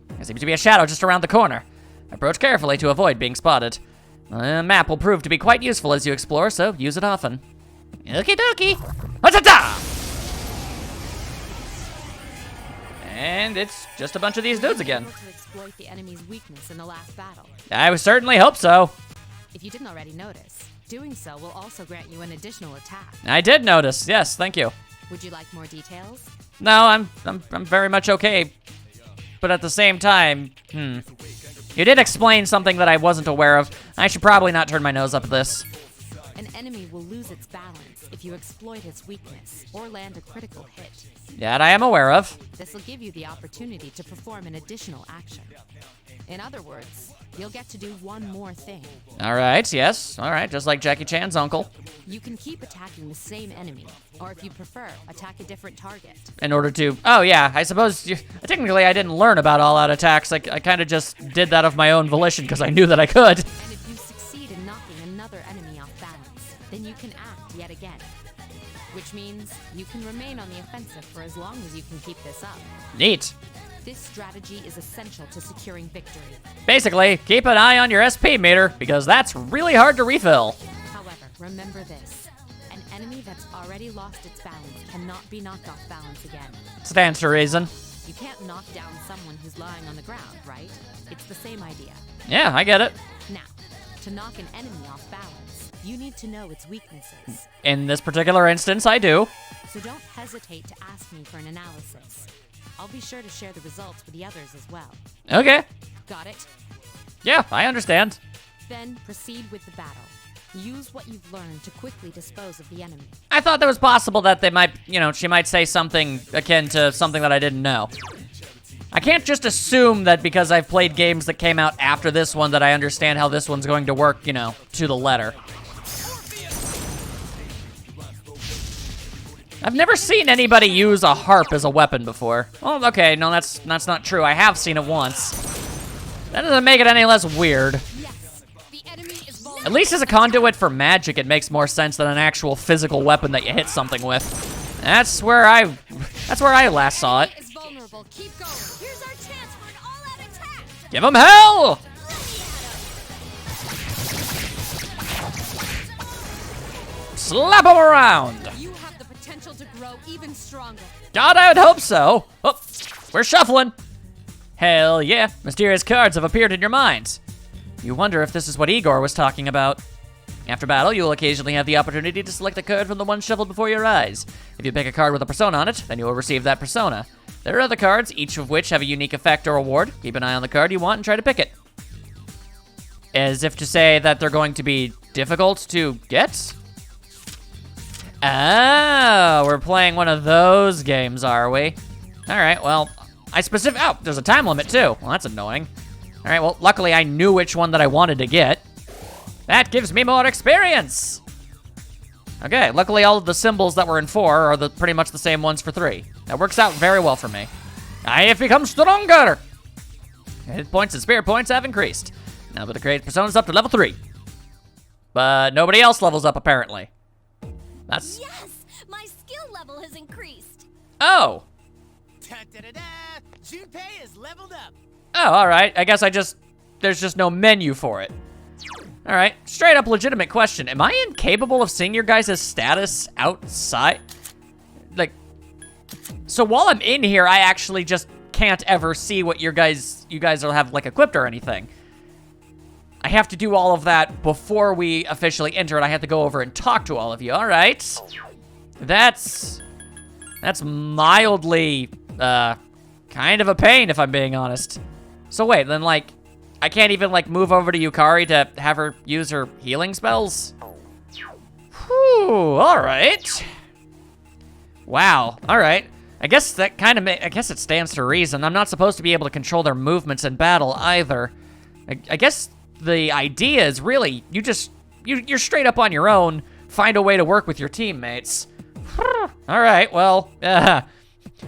There seems to be a shadow just around the corner. Approach carefully to avoid being spotted. The map will prove to be quite useful as you explore, so use it often. Okie dokie. Ha-ta-ta! And it's just a bunch of these dudes again. You were able to exploit the enemy's weakness in the last battle. I would certainly hope so. If you didn't already notice, doing so will also grant you an additional attack. I did notice, yes, thank you. Would you like more details? No, I'm very much okay. But at the same time, You did explain something that I wasn't aware of. I should probably not turn my nose up at this. An enemy will lose its balance if you exploit its weakness or land a critical hit. That I am aware of. This will give you the opportunity to perform an additional action. In other words, you'll get to do one more thing. Alright, yes. Alright, just like Jackie Chan's uncle. You can keep attacking the same enemy, or if you prefer, attack a different target. In order to... Oh, yeah, I suppose... Technically, I didn't learn about all-out attacks. I kind of just did that of my own volition because I knew that I could. And if you succeed in knocking another enemy off balance, then you can act yet again. Which means you can remain on the offensive for as long as you can keep this up. Neat. This strategy is essential to securing victory. Basically, keep an eye on your SP meter, because that's really hard to refill. However, remember this. An enemy that's already lost its balance cannot be knocked off balance again. Stands to reason. You can't knock down someone who's lying on the ground, right? It's the same idea. Yeah, I get it. Now, to knock an enemy off balance, you need to know its weaknesses. In this particular instance, I do. So don't hesitate to ask me for an analysis. I'll be sure to share the results with the others as well. Okay. Got it? Yeah, I understand. Then proceed with the battle. Use what you've learned to quickly dispose of the enemy. I thought that was possible that they might, she might say something akin to something that I didn't know. I can't just assume that because I've played games that came out after this one that I understand how this one's going to work, to the letter. I've never seen anybody use a harp as a weapon before. Oh, okay, no, that's not true. I have seen it once. That doesn't make it any less weird. Yes, the enemy is vulnerable. At least as a conduit for magic, it makes more sense than an actual physical weapon that you hit something with. That's where I last saw it. Is vulnerable. Keep going. Here's our chance for an all-out attack. Give him hell! Slap him around! You have the potential to grow even stronger. God, I would hope so. Oh, we're shuffling. Hell yeah, mysterious cards have appeared in your mind. You wonder if this is what Igor was talking about. After battle, you will occasionally have the opportunity to select a card from the one shuffled before your eyes. If you pick a card with a persona on it, then you will receive that persona. There are other cards, each of which have a unique effect or reward. Keep an eye on the card you want and try to pick it. As if to say that they're going to be difficult to get? Oh, we're playing one of those games, are we? All right, well, oh, there's a time limit too. Well, that's annoying. All right, well, luckily I knew which one that I wanted to get. That gives me more experience. Okay, luckily all of the symbols that were in 4 are pretty much the same ones for 3. That works out very well for me. I have become stronger. Hit points and spirit points have increased. Now with the create personas up to level 3. But nobody else levels up apparently. That's... Yes, my skill level has increased. Oh. Da-da-da-da! Junpei is leveled up. Oh, all right. I guess there's just no menu for it. All right, straight up legitimate question. Am I incapable of seeing your guys' status outside? Like, so while I'm in here, I actually just can't ever see what you guys will have like equipped or anything. I have to do all of that before we officially enter, and I have to go over and talk to all of you. All right, that's mildly kind of a pain if I'm being honest. So wait, then like, I can't even like move over to Yukari to have her use her healing spells? Whew, all right. Wow, all right. I guess that kind of, I guess it stands to reason. I'm not supposed to be able to control their movements in battle either. I guess the idea is really, you're straight up on your own, find a way to work with your teammates. All right, well,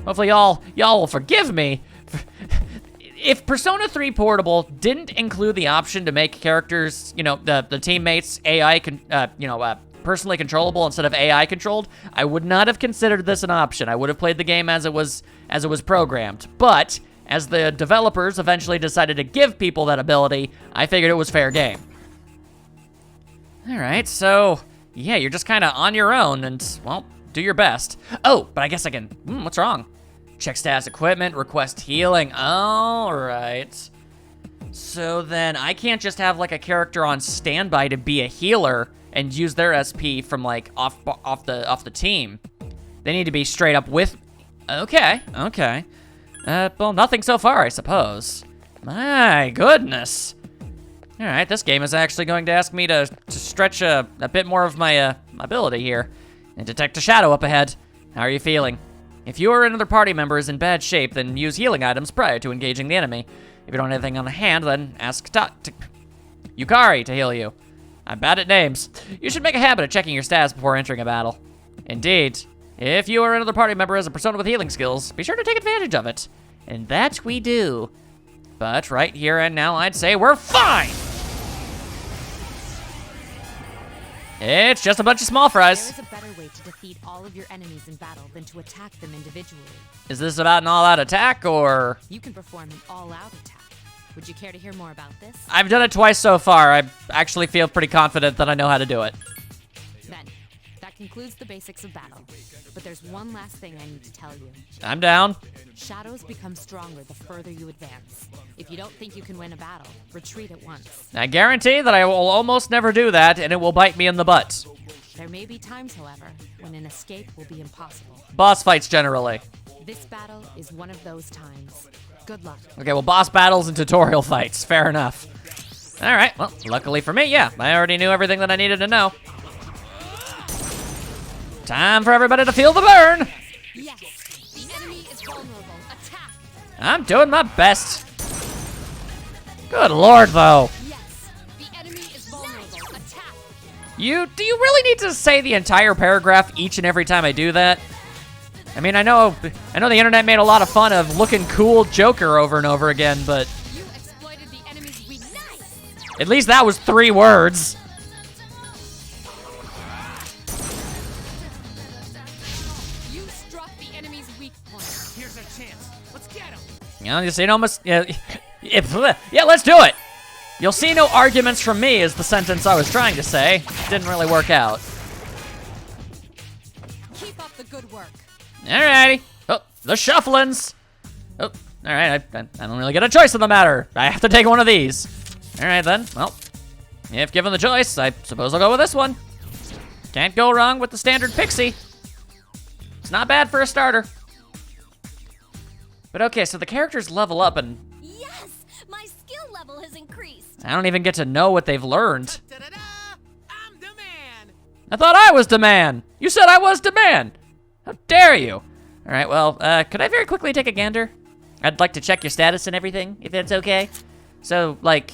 hopefully y'all will forgive me. If Persona 3 Portable didn't include the option to make characters, you know, the teammates AI, personally controllable instead of AI controlled, I would not have considered this an option. I would have played the game as it was programmed. But as the developers eventually decided to give people that ability, I figured it was fair game. All right, so yeah, you're just kind of on your own, and well, do your best. Oh, but I guess I can. What's wrong? Check status equipment, request healing. All right. So then I can't just have like a character on standby to be a healer and use their SP from like off the team. They need to be straight up with. Okay. Well, nothing so far, I suppose. My goodness. All right, this game is actually going to ask me to stretch a bit more of my ability here and detect a shadow up ahead. How are you feeling? If you or another party member is in bad shape, then use healing items prior to engaging the enemy. If you don't have anything on hand, then ask Yukari to heal you. I'm bad at names. You should make a habit of checking your stats before entering a battle. Indeed, if you or another party member has a persona with healing skills, be sure to take advantage of it. And that we do. But right here and now, I'd say we're fine! It's just a bunch of small fries. There is a better way to defeat all of your enemies in battle than to attack them individually. Is this about an all-out attack, or? You can perform an all-out attack. Would you care to hear more about this? I've done it twice so far. I actually feel pretty confident that I know how to do it. Then, that concludes the basics of battle. But there's one last thing I need to tell you. I'm down. Shadows become stronger the further you advance. If you don't think you can win a battle, retreat at once. I guarantee that I will almost never do that, and it will bite me in the butt. There may be times, however, when an escape will be impossible. Boss fights, generally. This battle is one of those times. Good luck. Okay, well, boss battles and tutorial fights. Fair enough. All right, well, luckily for me, yeah, I already knew everything that I needed to know. Time for everybody to feel the burn. Yes, the enemy is vulnerable. Attack. I'm doing my best. Good lord, though. Yes, the enemy is vulnerable. Attack. Do you really need to say the entire paragraph each and every time I do that? I mean, I know the internet made a lot of fun of looking cool Joker over and over again, but You exploited the enemy's weakness. at least that was 3 words. You struck the enemy's weak point. Here's our chance. Let's get him. You know, you see no yeah, let's do it. You'll see no arguments from me is the sentence I was trying to say. Didn't really work out. Keep up the good work. Alrighty. Oh, the shufflins. Oh, alright, I don't really get a choice in the matter. I have to take one of these. Alright then, well, if given the choice, I suppose I'll go with this one. Can't go wrong with the standard pixie. It's not bad for a starter. But okay, so the characters level up and Yes! My skill level has increased. I don't even get to know what they've learned. Da-da-da! I'm the man. I thought I was the man. You said I was the man. How dare you? All right, well, could I very quickly take a gander? I'd like to check your status and everything, if that's okay. So, like,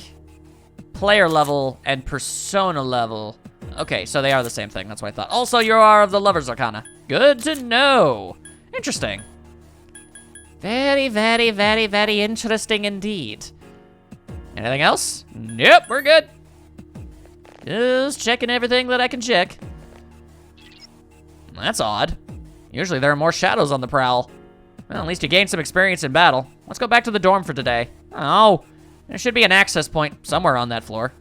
player level and persona level. Okay, so they are the same thing, that's what I thought. Also, you are of the Lover's Arcana. Good to know. Interesting. Very, very, very, very interesting indeed. Anything else? Nope, we're good. Just checking everything that I can check. That's odd. Usually there are more shadows on the prowl. Well, at least you gained some experience in battle. Let's go back to the dorm for today. Oh, there should be an access point somewhere on that floor.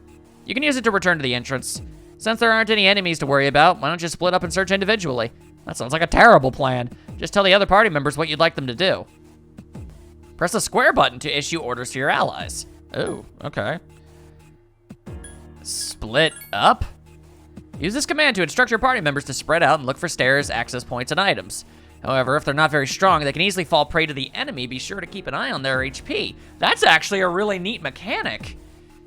You can use it to return to the entrance. Since there aren't any enemies to worry about, why don't you split up and search individually? That sounds like a terrible plan. Just tell the other party members what you'd like them to do. Press the square button to issue orders to your allies. Oh, okay. Split up? Use this command to instruct your party members to spread out and look for stairs, access points, and items. However, if they're not very strong, they can easily fall prey to the enemy. Be sure to keep an eye on their HP. That's actually a really neat mechanic.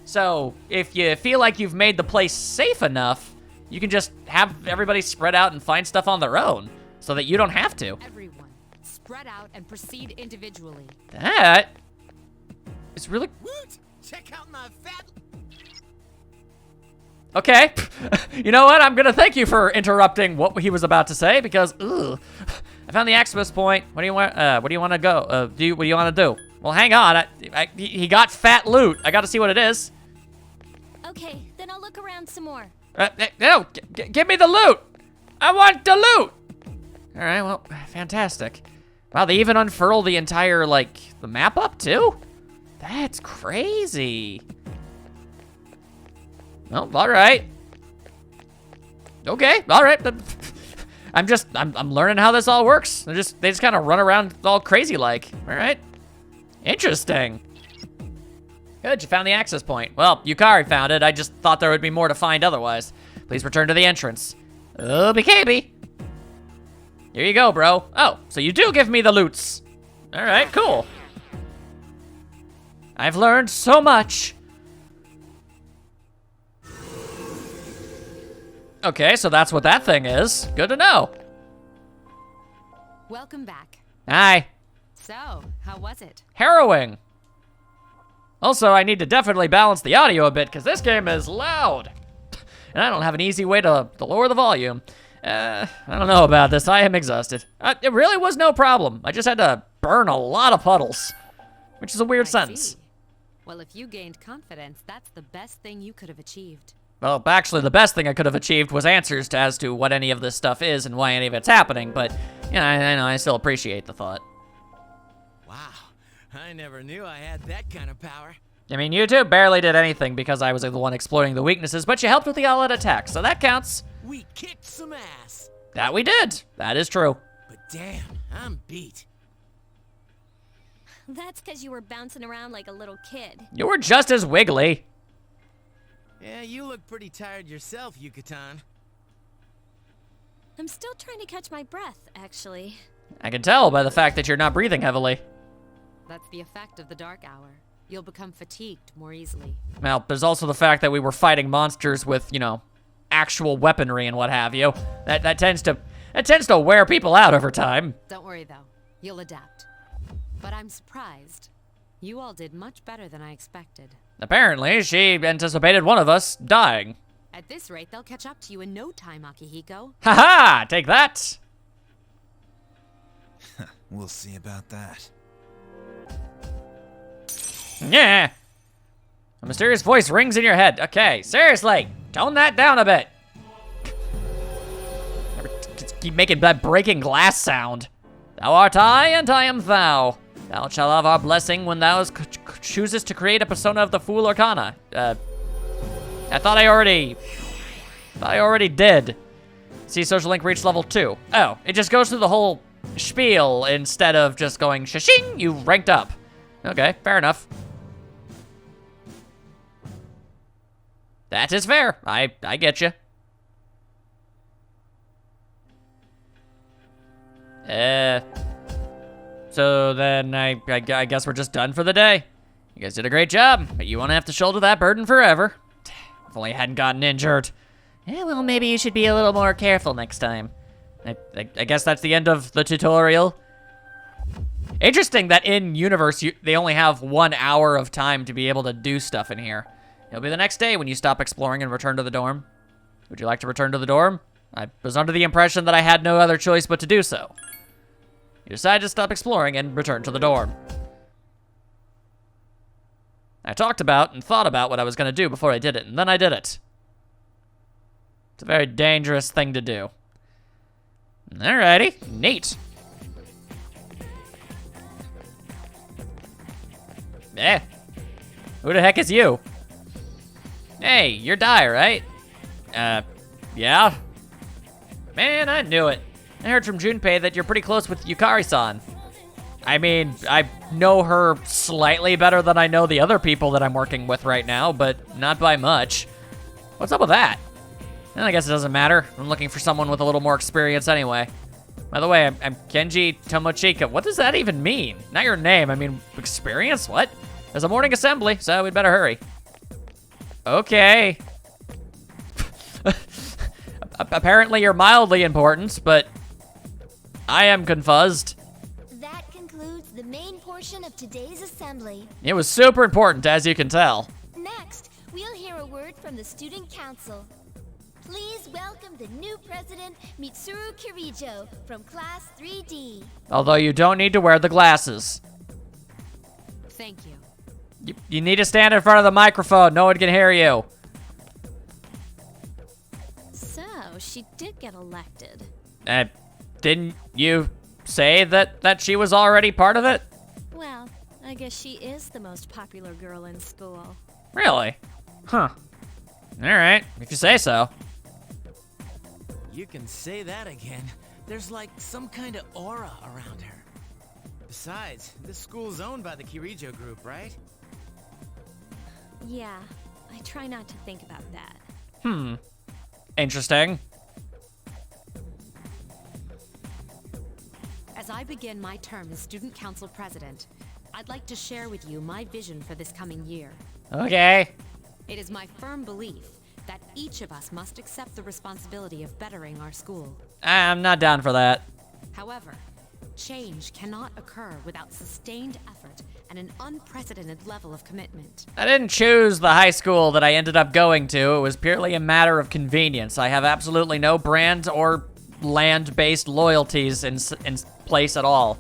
So, if you feel like you've made the place safe enough, you can just have everybody spread out and find stuff on their own, so that you don't have to. Everyone, spread out and proceed individually. That is really... Woot! Check out my fat... Okay. You know what? I'm gonna thank you for interrupting what he was about to say, because, ugh. I found the access point. What do you want, what do you want to go? What do you want to do? Well, hang on. He got fat loot. I gotta see what it is. Okay, then I'll look around some more. No, give me the loot. I want the loot. All right, well, fantastic. Wow, they even unfurl the entire, like, the map up too? That's crazy. Well, all right. Okay, all right. I'm learning how this all works. They just kind of run around all crazy like. All right. Interesting. Good, you found the access point. Well, Yukari found it. I just thought there would be more to find otherwise. Please return to the entrance. BKB. Here you go, bro. Oh, so you do give me the loots. All right, cool. I've learned so much. Okay, so that's what that thing is. Good to know. Welcome back. Hi. So, how was it? Harrowing. Also, I need to definitely balance the audio a bit because this game is loud. And I don't have an easy way to lower the volume. I don't know about this. I am exhausted. It really was no problem. I just had to burn a lot of puddles, which is a weird I sentence. see. Well, if you gained confidence, that's the best thing you could have achieved. Well, actually, the best thing I could have achieved was answers as to what any of this stuff is and why any of it's happening, but, you know, I know, I still appreciate the thought. Wow, I never knew I had that kind of power. I mean, you two barely did anything because I was the one exploiting the weaknesses, but you helped with the all-out attack, so that counts. We kicked some ass. That we did. That is true. But damn, I'm beat. That's because you were bouncing around like a little kid. You were just as wiggly. Yeah, you look pretty tired yourself, Yucatan. I'm still trying to catch my breath, actually. I can tell by the fact that you're not breathing heavily. That's the effect of the dark hour. You'll become fatigued more easily. Well, there's also the fact that we were fighting monsters with, you know, actual weaponry and what have you. That tends to wear people out over time. Don't worry, though. You'll adapt. But I'm surprised. You all did much better than I expected. Apparently, she anticipated one of us dying. At this rate, they'll catch up to you in no time, Akihiko. Haha! Take that! We'll see about that. Yeah. A mysterious voice rings in your head. Okay, seriously, tone that down a bit. Keep making that breaking glass sound. Thou art I, and I am thou. Thou shalt have our blessing when thou chooses to create a persona of the Fool Arcana. I thought I already did. See social link reach level 2. Oh, it just goes through the whole spiel instead of just going shashing, you ranked up. Okay, fair enough. That is fair. I get you. So then I guess we're just done for the day. You guys did a great job, but you won't have to shoulder that burden forever. If only I hadn't gotten injured. Yeah, well, maybe you should be a little more careful next time. I guess that's the end of the tutorial. Interesting that in universe, they only have 1 hour of time to be able to do stuff in here. It'll be the next day when you stop exploring and return to the dorm. Would you like to return to the dorm? I was under the impression that I had no other choice but to do so. You decided to stop exploring and return to the dorm. I talked about and thought about what I was going to do before I did it, and then I did it. It's a very dangerous thing to do. Alrighty, neat. Eh, who the heck is you? Hey, you're Dai, right? Yeah? Man, I knew it. I heard from Junpei that you're pretty close with Yukari-san. I mean, I know her slightly better than I know the other people that I'm working with right now, but not by much. What's up with that? Well, I guess it doesn't matter. I'm looking for someone with a little more experience anyway. By the way, I'm Kenji Tomochika. What does that even mean? Not your name, I mean experience? What? There's a morning assembly, so we'd better hurry. Okay. Apparently you're mildly important, but I am confused. That concludes the main portion of today's assembly. It was super important, as you can tell. Next, we'll hear a word from the student council. Please welcome the new president, Mitsuru Kirijo, from Class 3D. Although you don't need to wear the glasses. Thank you. You need to stand in front of the microphone. No one can hear you. So, she did get elected. Didn't you say that she was already part of it? Well, I guess she is the most popular girl in school. Really? Huh. Alright, if you say so. You can say that again. There's like some kind of aura around her. Besides, this school's owned by the Kirijo group, right? Yeah, I try not to think about that. Interesting. As I begin my term as Student Council President, I'd like to share with you my vision for this coming year. Okay. It is my firm belief that each of us must accept the responsibility of bettering our school. I'm not down for that. However, change cannot occur without sustained effort and an unprecedented level of commitment. I didn't choose the high school that I ended up going to. It was purely a matter of convenience. I have absolutely no brand or land-based loyalties in place at all.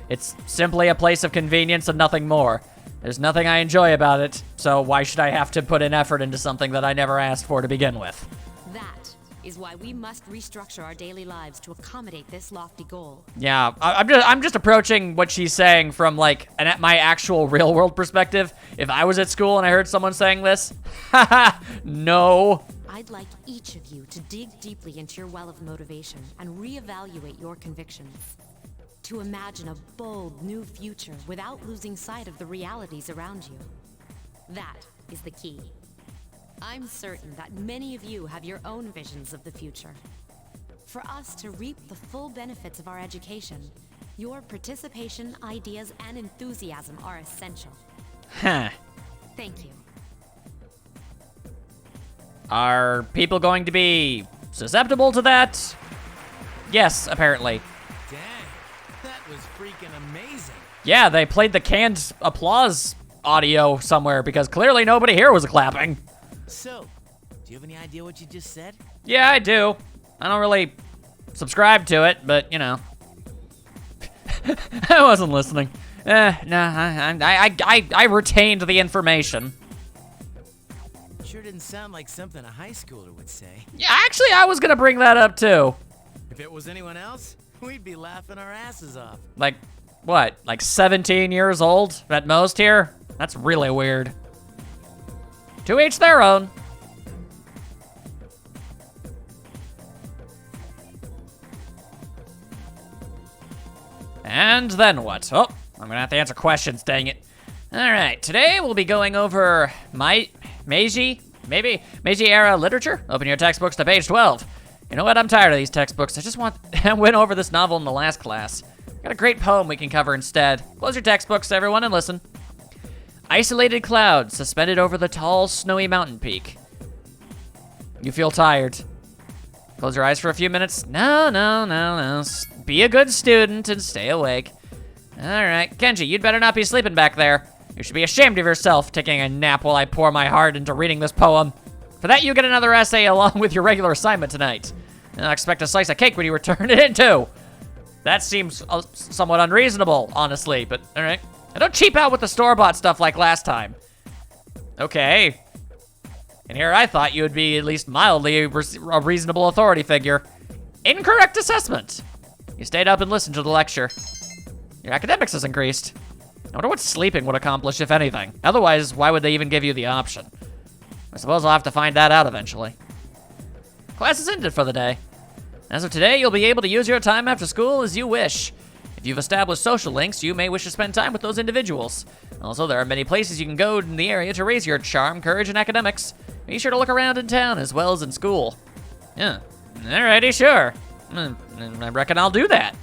It's simply a place of convenience and nothing more. There's nothing I enjoy about it, so why should I have to put in effort into something that I never asked for to begin with? That is why we must restructure our daily lives to accommodate this lofty goal. Yeah, I'm just approaching what she's saying from like my actual real world perspective. If I was at school and I heard someone saying this, haha, no. I'd like each of you to dig deeply into your well of motivation and reevaluate your convictions. To imagine a bold new future without losing sight of the realities around you. That is the key. I'm certain that many of you have your own visions of the future. For us to reap the full benefits of our education, your participation, ideas, and enthusiasm are essential. Huh. Thank you. Are people going to be susceptible to that? Yes, apparently. Dang, that was freaking amazing. Yeah, they played the canned applause audio somewhere because clearly nobody here was clapping. So, do you have any idea what you just said? Yeah, I do. I don't really subscribe to it, but you know. I wasn't listening. I retained the information. Sure didn't sound like something a high schooler would say. Yeah, actually, I was gonna bring that up too. If it was anyone else, we'd be laughing our asses off. Like, what? Like 17 years old at most here? That's really weird. To each their own. And then what? Oh, I'm gonna have to answer questions, dang it. Alright, today we'll be going over Meiji era literature. Open your textbooks to page 12. You know what, I'm tired of these textbooks. I went over this novel in the last class. Got a great poem we can cover instead. Close your textbooks, everyone, and listen. Isolated clouds suspended over the tall, snowy mountain peak. You feel tired. Close your eyes for a few minutes. No. Be a good student and stay awake. All right, Kenji, you'd better not be sleeping back there. You should be ashamed of yourself taking a nap while I pour my heart into reading this poem. For that, you get another essay along with your regular assignment tonight. And I'll expect a slice of cake when you return it in, too. That seems somewhat unreasonable, honestly, but all right. I don't cheap out with the store-bought stuff like last time. Okay. And here I thought you would be at least mildly a reasonable authority figure. Incorrect assessment. You stayed up and listened to the lecture. Your academics has increased. I wonder what sleeping would accomplish, if anything. Otherwise, why would they even give you the option? I suppose I'll have to find that out eventually. Class is ended for the day. As of today, you'll be able to use your time after school as you wish. If you've established social links, you may wish to spend time with those individuals. Also, there are many places you can go in the area to raise your charm, courage, and academics. Be sure to look around in town as well as in school. Yeah, alrighty, sure. I reckon I'll do that.